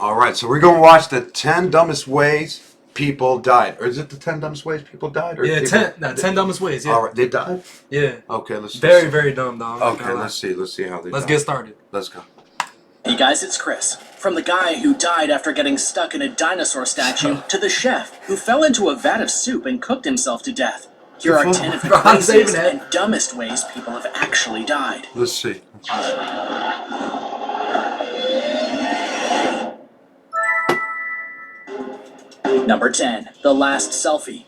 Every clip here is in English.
All right, so we're going to watch the 10 dumbest ways people died. Or is it the 10 dumbest ways people died? Or Yeah, people, 10 dumbest ways, yeah. All right, they died? Yeah. Okay, let's Very, very dumb, dog. Okay, let's see how they Let's died. get started. Let's go. Hey guys, it's Chris. From the guy who died after getting stuck in a dinosaur statue to the chef who fell into a vat of soup and cooked himself to death. Here are 10 of the craziest and dumbest ways people have actually died. Let's see. Number 10. The last selfie.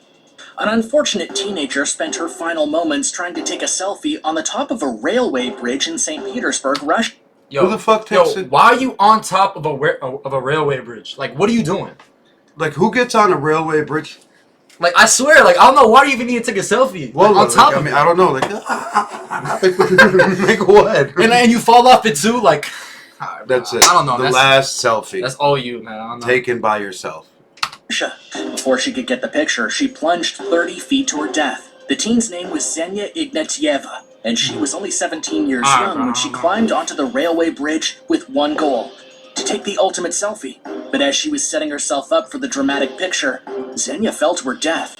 An unfortunate teenager spent her final moments trying to take a selfie on the top of a railway bridge in St. Petersburg, Russia. Who the fuck takes it? Why are you on top of a railway bridge? Like, what are you doing? Like, who gets on a railway bridge? Like, I swear, like, I don't know why do you even need to take a selfie Well, on top of it. it. I don't know. Like, make what? And you fall off it too. Like, that's it. I don't know. The last selfie. That's all you, man. I don't know. Taken by yourself. Before she could get the picture, she plunged 30 feet to her death. The teen's name was Xenia Ignatieva, and she was only 17 years young when she climbed onto the railway bridge with one goal: to take the ultimate selfie. But as she was setting herself up for the dramatic picture, Xenia fell to her death.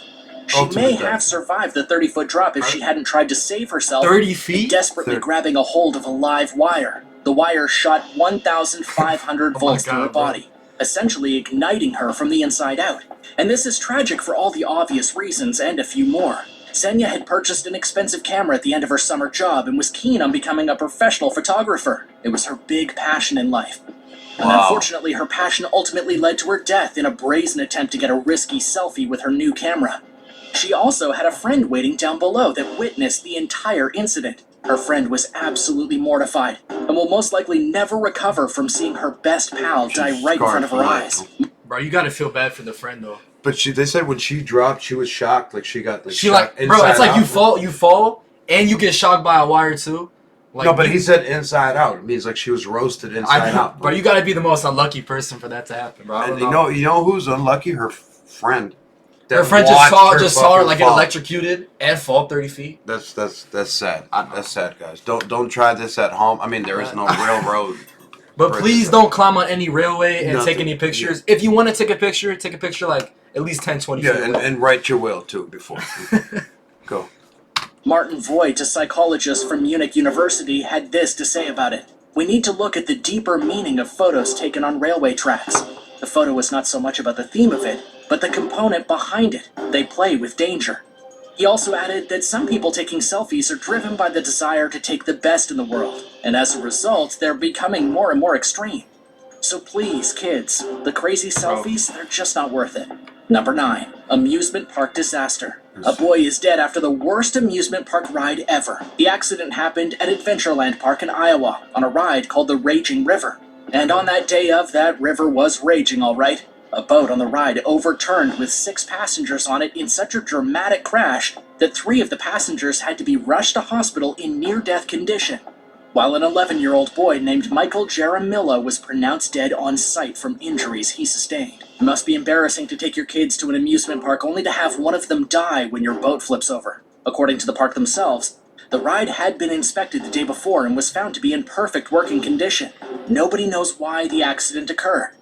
She may have survived the 30-foot drop if she hadn't tried to save herself 30 feet? desperately grabbing a hold of a live wire. The wire shot 1,500 volts through her body, essentially igniting her from the inside out. And this is tragic for all the obvious reasons and a few more. Xenia had purchased an expensive camera at the end of her summer job and was keen on becoming a professional photographer. It was her big passion in life. And unfortunately, her passion ultimately led to her death in a brazen attempt to get a risky selfie with her new camera. She also had a friend waiting down below that witnessed the entire incident. Her friend was absolutely mortified and will most likely never recover from seeing her best pal die right in front of her eyes. Bro, you gotta feel bad for the friend though. But they said when she dropped, she was shocked. Like, she got She like, bro, it's like you fall, and you get shocked by a wire too. Like, no, but he said inside out. It means like she was roasted inside out. Bro, you gotta be the most unlucky person for that to happen, bro. And you know who's unlucky? Her friend. Her friend just saw her like get electrocuted and fall 30 feet. That's sad. That's sad, guys. Don't try this at home. I mean, there is no railroad. But please don't climb on any railway and take any pictures. If you want to take a picture like at least 10, 20 feet away. And write your will too before. Go. Martin Voigt, a psychologist from Munich University, had this to say about it. We need to look at the deeper meaning of photos taken on railway tracks. The photo is not so much about the theme of it, but the component behind it. They play with danger. He also added that some people taking selfies are driven by the desire to take the best in the world, and as a result, they're becoming more and more extreme. So please, kids, the crazy selfies, they're just not worth it. Number 9. Amusement park disaster. A boy is dead after the worst amusement park ride ever. The accident happened at Adventureland Park in Iowa on a ride called the Raging River. And on that day that river was raging all right. A boat on the ride overturned with 6 passengers on it in such a dramatic crash that 3 of the passengers had to be rushed to hospital in near-death condition, while an 11-year-old boy named Michael Jaramillo was pronounced dead on sight from injuries he sustained. It must be embarrassing to take your kids to an amusement park only to have one of them die when your boat flips over. According to the park themselves, the ride had been inspected the day before and was found to be in perfect working condition. Nobody knows why the accident occurred.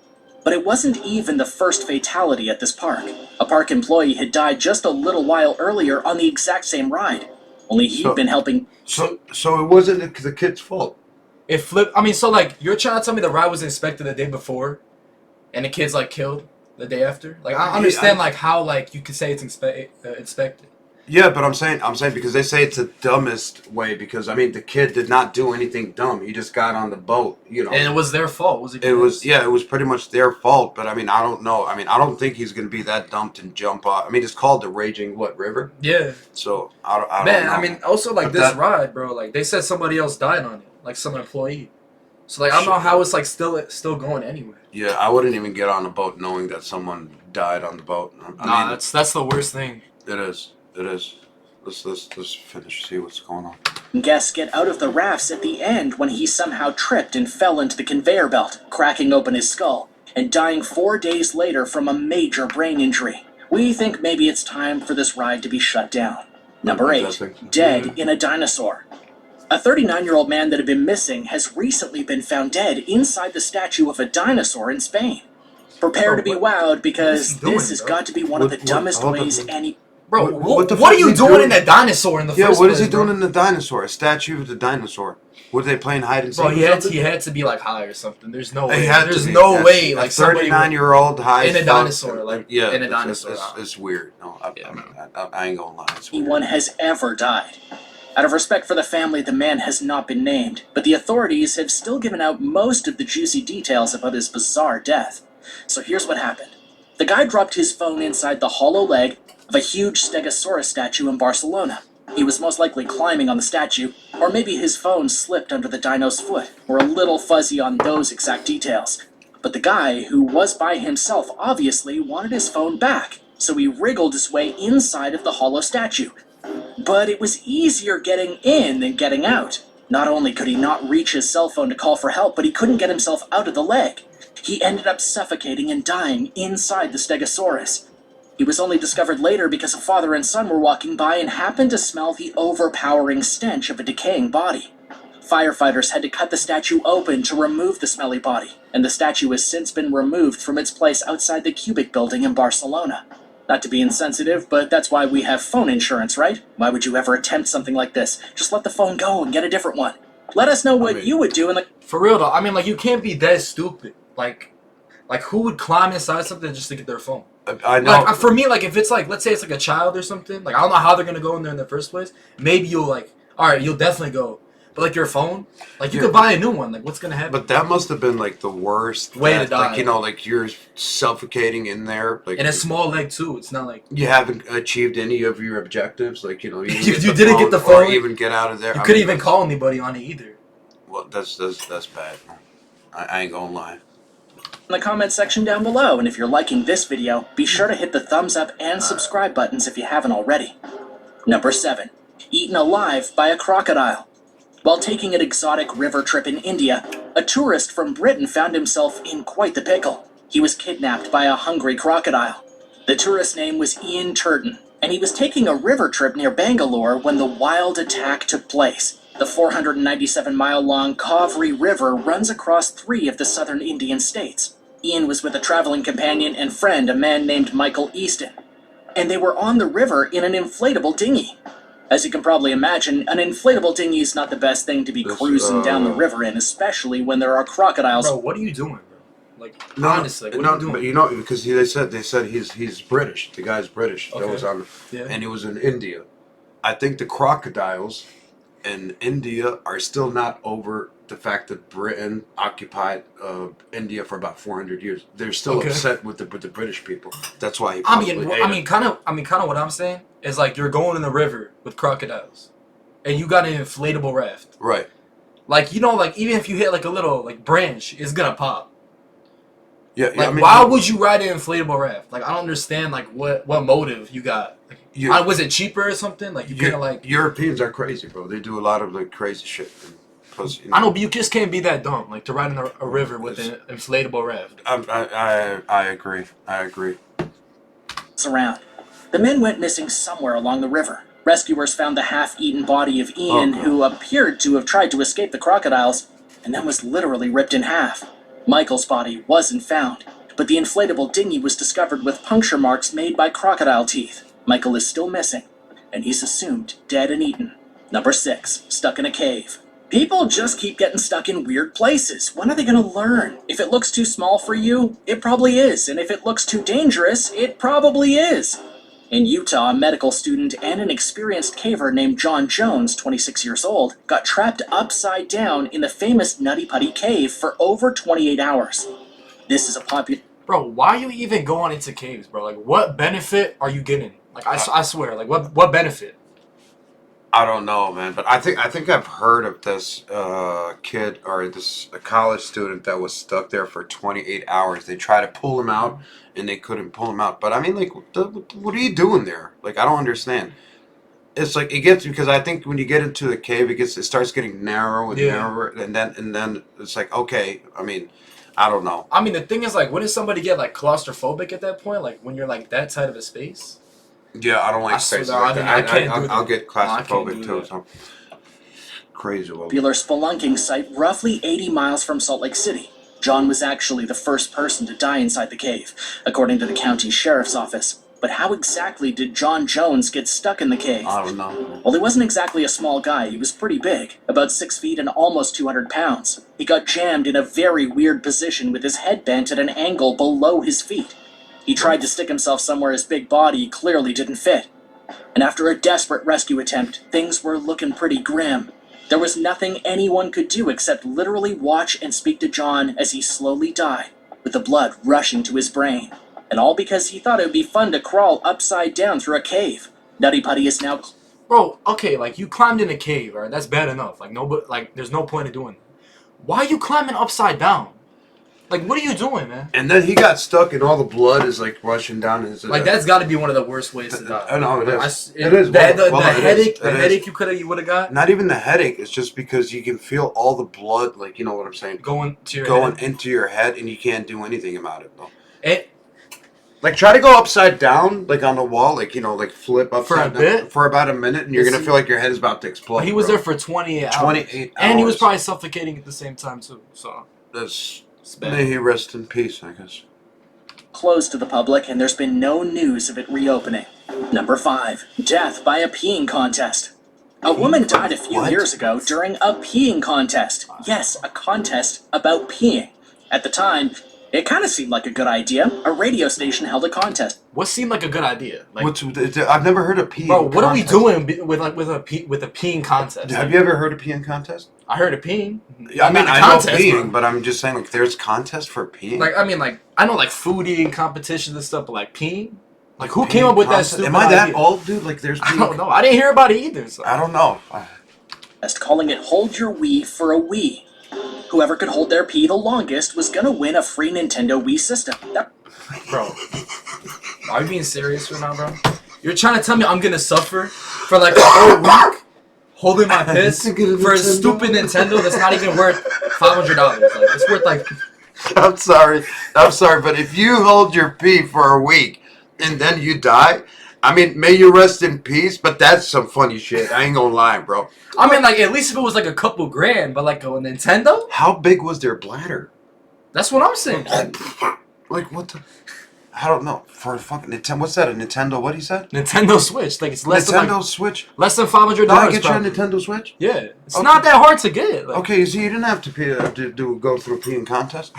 But it wasn't even the first fatality at this park. A park employee had died just a little while earlier on the exact same ride. Only he'd been helping... So it wasn't the kid's fault? It flipped... I mean, so, like, you're trying to tell me the ride was inspected the day before, and the kid's, like, killed the day after? Like, I understand, like, how, like, you could say it's inspected. Yeah, but I'm saying because they say it's the dumbest way because I mean the kid did not do anything dumb. He just got on the boat, you know. And it was their fault. It was pretty much their fault. But I mean, I don't know. I mean, I don't think he's gonna be that dumb to jump off. I mean, it's called the Raging River. Yeah. So I don't Man, know. I mean, also like this ride, bro. Like they said somebody else died on it, like some employee. So like I don't know how it's like still going anywhere. Yeah, I wouldn't even get on a boat knowing that someone died on the boat. I mean, that's the worst thing. It is. Let's finish, see what's going on. Guests get out of the rafts at the end when he somehow tripped and fell into the conveyor belt, cracking open his skull, and dying 4 days later from a major brain injury. We think maybe it's time for this ride to be shut down. Number 8. Dead in a dinosaur. A 39-year-old man that had been missing has recently been found dead inside the statue of a dinosaur in Spain. Prepare to be wowed because this has got to be one of the dumbest ways any... Bro, What the what fuck are you is he doing in doing? the dinosaur in the Yeah, first what place, is he doing bro? in the dinosaur? A statue of the dinosaur. What are they playing hide and seek? Bro, or he something? had to be like high or something. There's no way. He had to There's be. no That's- way a like somebody 39-year-old high in a as fuck, dinosaur, like, yeah, in a dinosaur. It's weird. No, I ain't gonna lie. It's weird. anyone has ever died. Out of respect for the family, the man has not been named, but the authorities have still given out most of the juicy details about his bizarre death. So here's what happened. The guy dropped his phone inside the hollow leg of a huge Stegosaurus statue in Barcelona. He was most likely climbing on the statue, or maybe his phone slipped under the dino's foot. We're a little fuzzy on those exact details. But the guy, who was by himself, obviously wanted his phone back, so he wriggled his way inside of the hollow statue. But it was easier getting in than getting out. Not only could he not reach his cell phone to call for help, but he couldn't get himself out of the leg. He ended up suffocating and dying inside the Stegosaurus. He was only discovered later because a father and son were walking by and happened to smell the overpowering stench of a decaying body. Firefighters had to cut the statue open to remove the smelly body, and the statue has since been removed from its place outside the Cubic building in Barcelona. Not to be insensitive, but that's why we have phone insurance, right? Why would you ever attempt something like this? Just let the phone go and get a different one. Let us know what you would do in the... For real though, I mean, like, you can't be that stupid. Like who would climb inside something just to get their phone? I know. Like, for me, like, if it's like, let's say it's like a child or something, like, I don't know how they're gonna go in there in the first place. Maybe you'll like, all right, you'll definitely go. But like your phone, like, you could buy a new one. Like, what's gonna happen? But that must have been like the worst Way to death. die. Like, you know, like you're suffocating in there. Like, And a small leg too. It's not like you haven't achieved any of your objectives. Like, you know, you, You didn't get the or phone? even get out of there. you I couldn't mean, even that's- call anybody on it either. Well, that's bad. I ain't gonna lie. in the comment section down below, and if you're liking this video, be sure to hit the thumbs up and subscribe buttons if you haven't already. Number 7. Eaten alive by a crocodile. While taking an exotic river trip in India, a tourist from Britain found himself in quite the pickle. He was kidnapped by a hungry crocodile. The tourist's name was Ian Turton, and he was taking a river trip near Bangalore when the wild attack took place. The 497-mile-long Kaveri River runs across 3 of the southern Indian states. Ian was with a traveling companion and friend, a man named Michael Easton, and they were on the river in an inflatable dinghy. As you can probably imagine, an inflatable dinghy is not the best thing to be cruising down the river in, especially when there are crocodiles. Bro, what are you doing, bro? Like, No, honestly, like, what are you doing? But you know, because they said he's British. The guy's British. That Okay. was on, Yeah. and he was in India. I think the crocodiles in India are still not over the fact that Britain occupied India for about 400 years. They're still Okay. upset with the British people. That's why he. I possibly mean, ate it. kind of what I'm saying is like you're going in the river with crocodiles, and you got an inflatable raft. Right. Like, you know, like, even if you hit like a little like branch, it's gonna pop. Yeah. Like, I mean, why would you ride an inflatable raft? Like, I don't understand like what motive you got. Like, You- was it cheaper or something? Like, you can't like. Europeans are crazy, bro. They do a lot of like crazy shit. Plus, you know, I know, but you just can't be that dumb. Like, to ride in a river with an inflatable raft. I agree. I agree. Around. The men went missing somewhere along the river. Rescuers found the half-eaten body of Ian, who appeared to have tried to escape the crocodiles, and then was literally ripped in half. Michael's body wasn't found, but the inflatable dinghy was discovered with puncture marks made by crocodile teeth. Michael is still missing, and he's assumed dead and eaten. Number 6. Stuck in a cave. People just keep getting stuck in weird places. When are they going to learn? If it looks too small for you, it probably is. And if it looks too dangerous, it probably is. In Utah, a medical student and an experienced caver named John Jones, 26 years old, got trapped upside down in the famous Nutty Putty Cave for over 28 hours. This is a popular... Bro, why are you even going into caves, bro? Like, what benefit are you getting? Like, I swear, like, what benefit? I don't know, man, but I think I've heard of this kid or this a college student that was stuck there for 28 hours. They tried to pull him out, and they couldn't pull him out. But I mean, like, what are you doing there? Like, I don't understand. It's like it gets because I think when you get into the cave, it starts getting narrow and narrower, and then it's like okay. I mean, I don't know. I mean, the thing is, like, wouldn't somebody get, like, claustrophobic at that point? Like, when you're, like, that tight of a space? Yeah, I don't like I swear spaces to God, like I that. can't do I'll that. get No, I can't claustrophobic do too. that. So. crazy. Well, Popular spelunking site roughly 80 miles from Salt Lake City. John was actually the first person to die inside the cave, according to the county sheriff's office. But how exactly did John Jones get stuck in the cave? I don't know. Well, he wasn't exactly a small guy. He was pretty big, about 6 feet and almost 200 pounds. He got jammed in a very weird position with his head bent at an angle below his feet. He tried to stick himself somewhere his big body clearly didn't fit. And after a desperate rescue attempt, things were looking pretty grim. There was nothing anyone could do except literally watch and speak to John as he slowly died, with the blood rushing to his brain. And all because he thought it would be fun to crawl upside down through a cave. Nutty Putty is now... Bro, okay, like, you climbed in a cave, right? That's bad enough. Like, there's no point in doing that. Why are you climbing upside down? Like, what are you doing, man? And then he got stuck, and all the blood is like rushing down his. Like, that's got to be one of the worst ways to die. I know it is. It is. The headache, It is. headache you would have got Not even the headache. It's just because you can feel all the blood, like, you know what I'm saying, going to your going head. into your head, and you can't do anything about it though. It, Like, try to go upside down, like on the wall, like, you know, like flip upside For a down bit? for about a minute, and you're gonna feel like your head is about to explode. he was bro. there for 28 hours. 28 And he was hours. probably suffocating at the same time, too. So, That's, it's bad. may he rest in peace, I guess. closed to the public, and there's been no news of it reopening. Number 5. Death by a peeing contest. A woman died a few What? years ago during a peeing contest. Yes, a contest about peeing. At the time, it kind of seemed like a good idea. A radio station held a contest. What seemed like a good idea? Like, I've never heard of peeing. bro, what are we contest. doing with a peeing contest? Have you ever heard of peeing contest? I heard of peeing. I mean, Not a I know contest, peeing, bro. but I'm just saying, like, there's contest for peeing. Like, I mean, like, I know, like, food eating competitions and stuff, but, like, peeing? Like, who came up with that Contest? stupid Am I that idea? old, dude? Like, there's I peeing. don't know. I didn't hear about it either. So. I don't know. Calling it Hold Your Wii for a Wii. Whoever could hold their pee the longest was gonna win a free Nintendo Wii system. Bro, are you being serious right now, bro? You're trying to tell me I'm gonna suffer for, like, a whole week holding my piss To get a for a Nintendo? stupid Nintendo that's not even worth $500? Like, it's worth, like... I'm sorry, but if you hold your pee for a week and then you die, I mean, may you rest in peace, but that's some funny shit. I ain't gonna lie, bro. I mean, like, at least if it was, like, a couple grand, but, like, a Nintendo? How big was their bladder? That's what I'm saying. Like, what the... I don't know. For a fucking Nintendo... What's that, a Nintendo... What he said? Nintendo Switch. Like, it's less Nintendo than, like, Switch? less than $500. Did I get you a probably. Nintendo Switch? Yeah. It's Okay. not that hard to get. Like, Okay, so you didn't have to pay go through a peeing contest?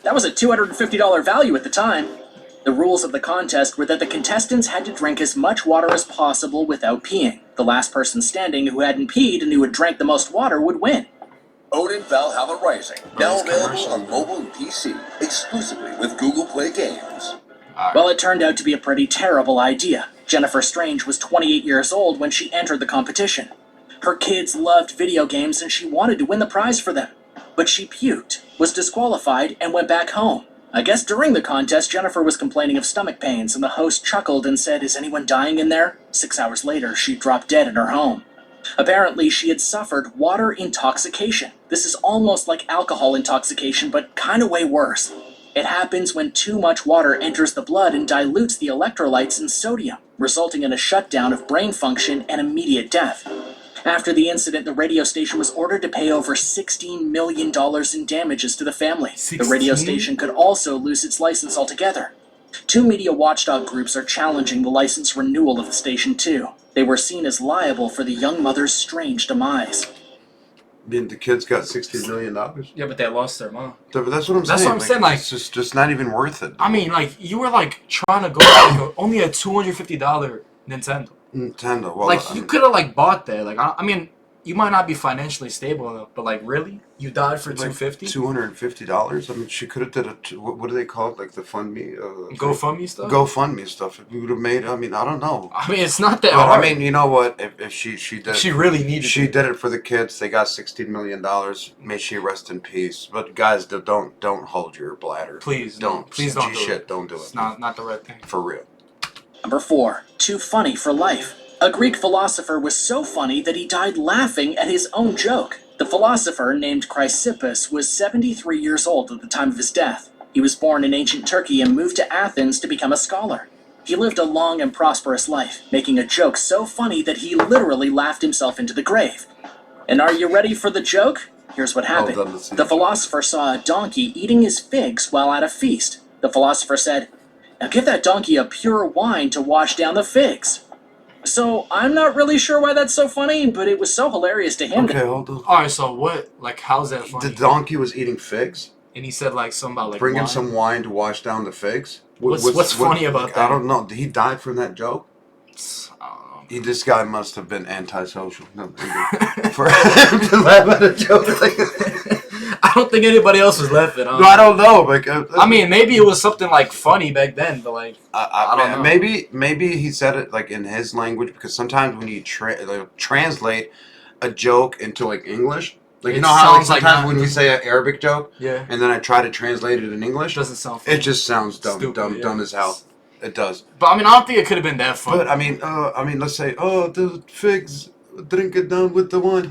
That was a $250 value at the time. The rules of the contest were that the contestants had to drink as much water as possible without peeing. The last person standing who hadn't peed and who had drank the most water would win. Odin Valhalla Rising, now Nice available commercial. on mobile and PC, exclusively with Google Play Games. Well, it turned out to be a pretty terrible idea. Jennifer Strange was 28 years old when she entered the competition. Her kids loved video games and she wanted to win the prize for them. But she puked, was disqualified, and went back home. I guess during the contest, Jennifer was complaining of stomach pains, and the host chuckled and said, "Is anyone dying in there?" 6 hours later, she dropped dead in her home. Apparently, she had suffered water intoxication. This is almost like alcohol intoxication, but kinda way worse. It happens when too much water enters the blood and dilutes the electrolytes and sodium, resulting in a shutdown of brain function and immediate death. After the incident, the radio station was ordered to pay over $16 million in damages to the family. The radio 16? station could also lose its license altogether. 2 media watchdog groups are challenging the license renewal of the station too. They were seen as liable for the young mother's strange demise. I mean, the kids got $16 million. yeah, but they lost their mom. But that's what I'm That's saying. what I'm saying, like- it's just not even worth it. I mean, like, you were, like, trying to go like, only a $250 Nintendo. Nintendo. Well, Like, I you mean, could have, like, bought that. Like, I mean, you might not be financially stable enough, but, like, really? You died for like $250? $250. I mean, she could have did what do they call it? Like the FundMe? GoFundMe stuff? GoFundMe stuff. We would have made. I mean, I don't know. I mean, it's not that But hard. I mean, you know what? If she did, she really needed she it. did it for the kids. They got $16 million. May she rest in peace. But guys, don't hold your bladder. Please don't. Please don't do shit. it. Don't do It's it. not the right thing. For real. Number 4. Too funny for life. A Greek philosopher was so funny that he died laughing at his own joke. The philosopher, named Chrysippus, was 73 years old at the time of his death. He was born in ancient Turkey and moved to Athens to become a scholar. He lived a long and prosperous life, making a joke so funny that he literally laughed himself into the grave. And are you ready for the joke? Here's what happened. The philosopher saw a donkey eating his figs while at a feast. The philosopher said, "Now give that donkey a pure wine to wash down the figs." So I'm not really sure why that's so funny, but it was so hilarious to him. Okay, hold on. Alright, so what? Like, how's that funny? The donkey was eating figs. And he said like something about like Bring him wine. some wine to wash down the figs. What's funny about that? I don't know. He died from that joke. This guy must have been antisocial. No, for him to laugh at a joke like that. I don't think anybody else was laughing. No, I don't know. Like, I mean, maybe it was something like funny back then, but like I don't know. Maybe he said it like in his language, because sometimes when you translate a joke into like English, like you It know how like sounds like sometimes not- when we say an Arabic joke, yeah, and then I try to translate it in English, it doesn't sound funny. it just sounds dumb, Stupid, dumb yeah. as hell. It does. But I mean, I don't think it could have been that funny. But I mean, let's say, oh, the figs, drink it down with the wine.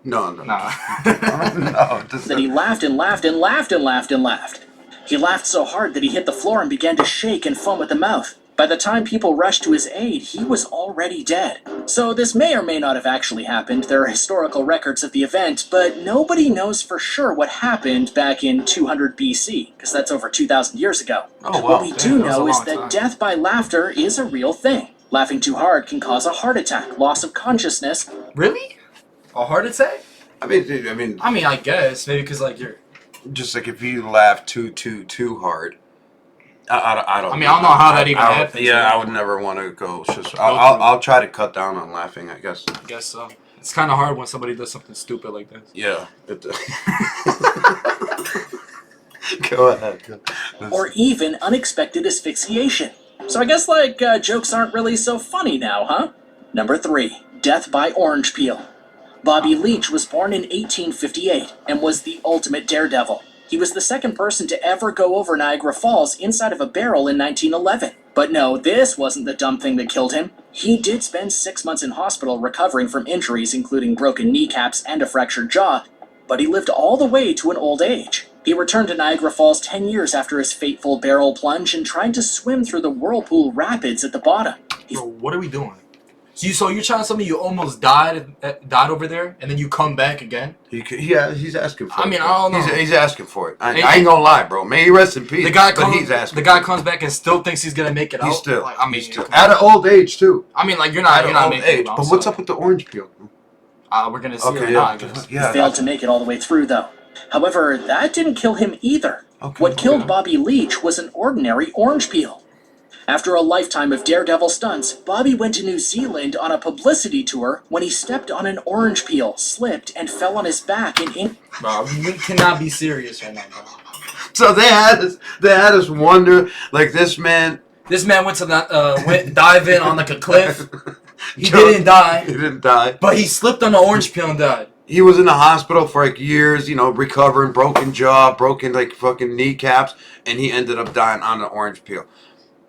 No. Nah. No. Then he laughed and laughed and laughed and laughed and laughed. He laughed so hard that he hit the floor and began to shake and foam at the mouth. By the time people rushed to his aid, he was already dead. So this may or may not have actually happened. There are historical records of the event, but nobody knows for sure what happened back in 200 BC, because that's over 2,000 years ago. Oh, wow. What we do that was a know is long that time. death by laughter is a real thing. Laughing too hard can cause a heart attack, loss of consciousness. Really? A heart attack? I mean, I mean, I guess maybe because like you're. just like if you laugh too hard. I don't. I mean, I don't know how that even happens. Yeah, I would never want to go. I'll try to cut down on laughing, I guess. I guess so. It's kind of hard when somebody does something stupid like this. Yeah. Go ahead. Or even unexpected asphyxiation. So I guess jokes aren't really so funny now, huh? Number 3, death by orange peel. Bobby Leach was born in 1858 and was the ultimate daredevil. He was the second person to ever go over Niagara Falls inside of a barrel in 1911. But no, this wasn't the dumb thing that killed him. He did spend 6 months in hospital recovering from injuries including broken kneecaps and a fractured jaw, but he lived all the way to an old age. He returned to Niagara Falls 10 years after his fateful barrel plunge and tried to swim through the whirlpool rapids at the bottom. Bro, what are we doing? So you're trying to tell me you almost died over there, and then you come back again? He's asking for it. I mean, I don't know. He's asking for it. I ain't gonna lie, bro. May he rest in peace. The guy but he's asking. The guy for it. comes back and still thinks he's gonna make it out. He's still. Like, I mean, he's still at an old age too. I mean, like you're not At making age. it out. But what's up with the orange peel? We're gonna see Okay, it now, I guess. He failed to make it all the way through, though. However, that didn't kill him either. Okay, What killed okay. Bobby Leach was an ordinary orange peel. After a lifetime of daredevil stunts, Bobby went to New Zealand on a publicity tour when he stepped on an orange peel, slipped, and fell on his back in Bro, we cannot be serious right now, bro. So they had us wonder, like this man. This man went to went dive in on like a cliff. He Joe- didn't die, He didn't die. but he slipped on the orange peel and died. He was in the hospital for like years, recovering, broken jaw, broken like fucking kneecaps, and he ended up dying on the orange peel.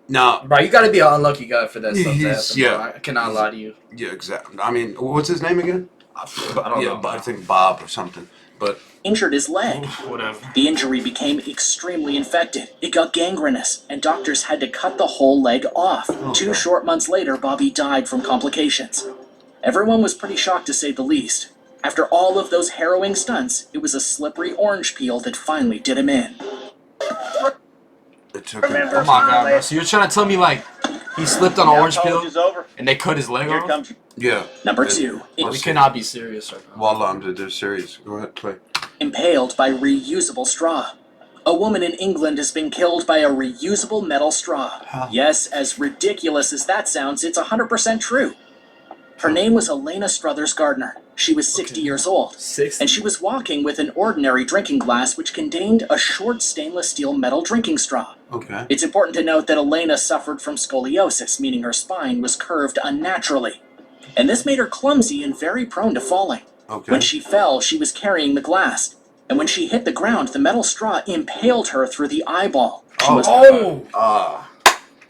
Now, Bro, you gotta be an unlucky guy for that stuff to He's- happen, yeah. bro. I cannot lie to you. yeah, exactly. I mean, what's his name again? I don't know. I think Bob or something. But injured his leg. Whatever. The injury became extremely infected. It got gangrenous, and doctors had to cut the whole leg off. 2 short months later, Bobby died from complications. Everyone was pretty shocked to say the least. After all of those harrowing stunts, it was a slippery orange peel that finally did him in. it took him. Oh my god, bro. So you're trying to tell me like he slipped on an orange peel over. and they cut his leg Here off? comes Yeah. Number 2, Bro, we cannot be serious right now. Wallah, they're serious. Go ahead, play. impaled by reusable straw. A woman in England has been killed by a reusable metal straw. Huh. Yes, as ridiculous as that sounds, it's 100% true. Her name was Elena Struthers Gardner. She was 60 years old, 60. and she was walking with an ordinary drinking glass which contained a short stainless steel metal drinking straw. Okay. It's important to note that Elena suffered from scoliosis, meaning her spine was curved unnaturally. And this made her clumsy and very prone to falling. Okay. When she fell, she was carrying the glass. And when she hit the ground, the metal straw impaled her through the eyeball. She was Oh! Ah.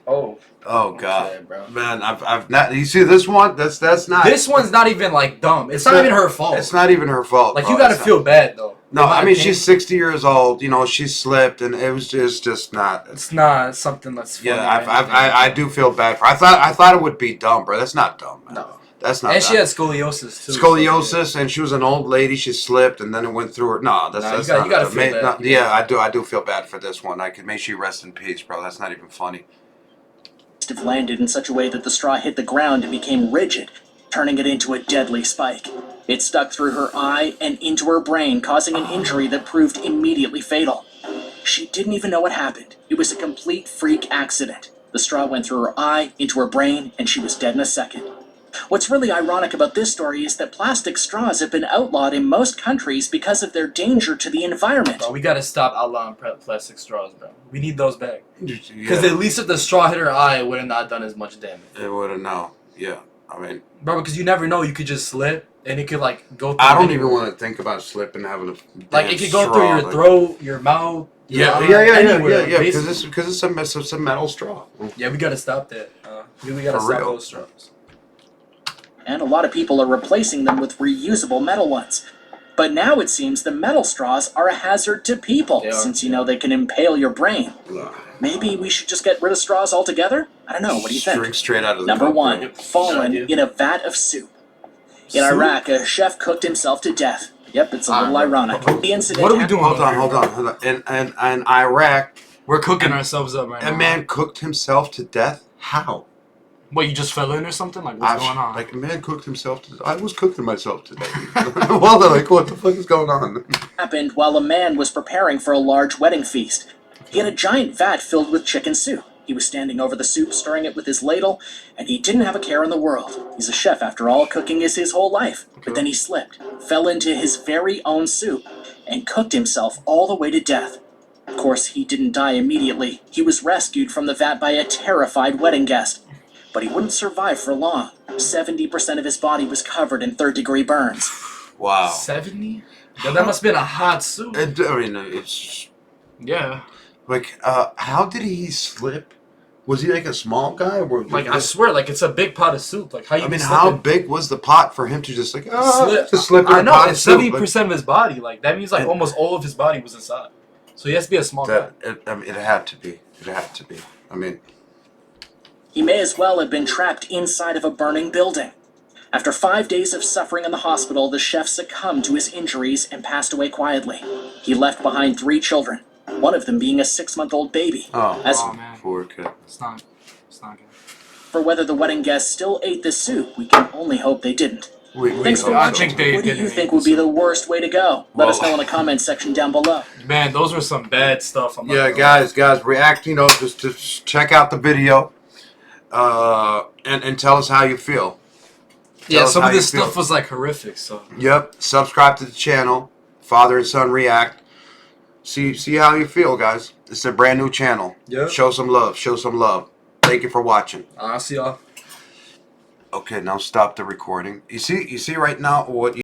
Oh. Oh God, Okay, bro. man, I've not. You see this one? That's not. This one's not even like dumb. It's not even her fault. It's not even her fault. Like bro. you gotta It's not- feel bad though. No, In my I mean opinion, she's 60 years old. You know, she slipped, and it was just not. It's not something that's funny. Yeah, or anything. I do feel bad for. I thought it would be dumb, bro. That's not dumb, man. No. That's not. And that. she had scoliosis too. Scoliosis, and she was an old lady. She slipped, and then it went through her. No, that's Nah, you that's gotta- not. you gotta dumb. feel May- bad. no, yeah, I do feel bad for this one. I can make she rest in peace, bro. That's not even funny. Have landed in such a way that the straw hit the ground and became rigid, turning it into a deadly spike. It stuck through her eye and into her brain, causing an injury that proved immediately fatal. She didn't even know what happened. It was a complete freak accident. The straw went through her eye, into her brain, and she was dead in a second. What's really ironic about this story is that plastic straws have been outlawed in most countries because of their danger to the environment. Bro, we gotta stop outlawing plastic straws, bro. We need those back. Because Yeah, at least if the straw hit her eye, it would have not done as much damage. it would have no. Yeah, I mean, Bro, because you never know, you could just slip and it could like go through. I don't even anywhere. want to think about slipping and having a Like it could go through your throat, your mouth. Your eye, anywhere, Because basically. it's a metal straw. Yeah, we gotta stop that. We gotta For stop real. those straws. And a lot of people are replacing them with reusable metal ones. But now it seems the metal straws are a hazard to people, They are. since you know they can impale your brain. Maybe we should just get rid of straws altogether? I don't know, what do you think? Drink straight out of the Number cup, one, bro. fallen Good idea. in a vat of soup. In Soup? Iraq, a chef cooked himself to death. Yep, it's a little ironic. The incident What are we happened- doing? Hold on. In Iraq, We're cooking ourselves up right now. a man cooked himself to death. How? What, you just fell in or something? Like, what's going on? Like a man cooked himself to. I was cooking myself today. Well, they're like, what the fuck is going on? happened while a man was preparing for a large wedding feast. He had a giant vat filled with chicken soup. He was standing over the soup, stirring it with his ladle, and he didn't have a care in the world. He's a chef after all, cooking is his whole life. But then he slipped, fell into his very own soup, and cooked himself all the way to death. Of course, he didn't die immediately. He was rescued from the vat by a terrified wedding guest. But he wouldn't survive for long. 70% of his body was covered in third-degree burns. Wow. 70? Yeah, that must have been a hot soup. I mean, it's Yeah. like, how did he slip? Was he like a small guy? Or Like, I swear, like, it's a big pot of soup. Like, how you I mean, be how slipping? big was the pot for him to just like Slip. just slip in I a know, pot it's of soup? 70% of his body. Like, that means, like, And- almost all of his body was inside. So he has to be a small guy. I mean, it had to be. It had to be. I mean, He may as well have been trapped inside of a burning building. After 5 days of suffering in the hospital, the chef succumbed to his injuries and passed away quietly. He left behind 3 children, one of them being a 6-month-old baby. As Oh, man. poor kid. It's not good. for whether the wedding guests still ate the soup, we can only hope they didn't. We Thanks for hope I so. watching. think they What do didn't you eat think the would be soup. the worst way to go? Let us Well- know in the comment section down below. Man, those were some bad stuff. I'm not Yeah, gonna lie. guys, react. You know, just check out the video, and tell us how you feel. Yeah, Tell us some how of this you feel. stuff was, like, horrific, so. Yep. Subscribe to the channel, Father and Son React. See how you feel, guys. It's a brand new channel. Yep. Show some love. Show some love. Thank you for watching. I'll see y'all. Okay, now stop the recording. You see right now what you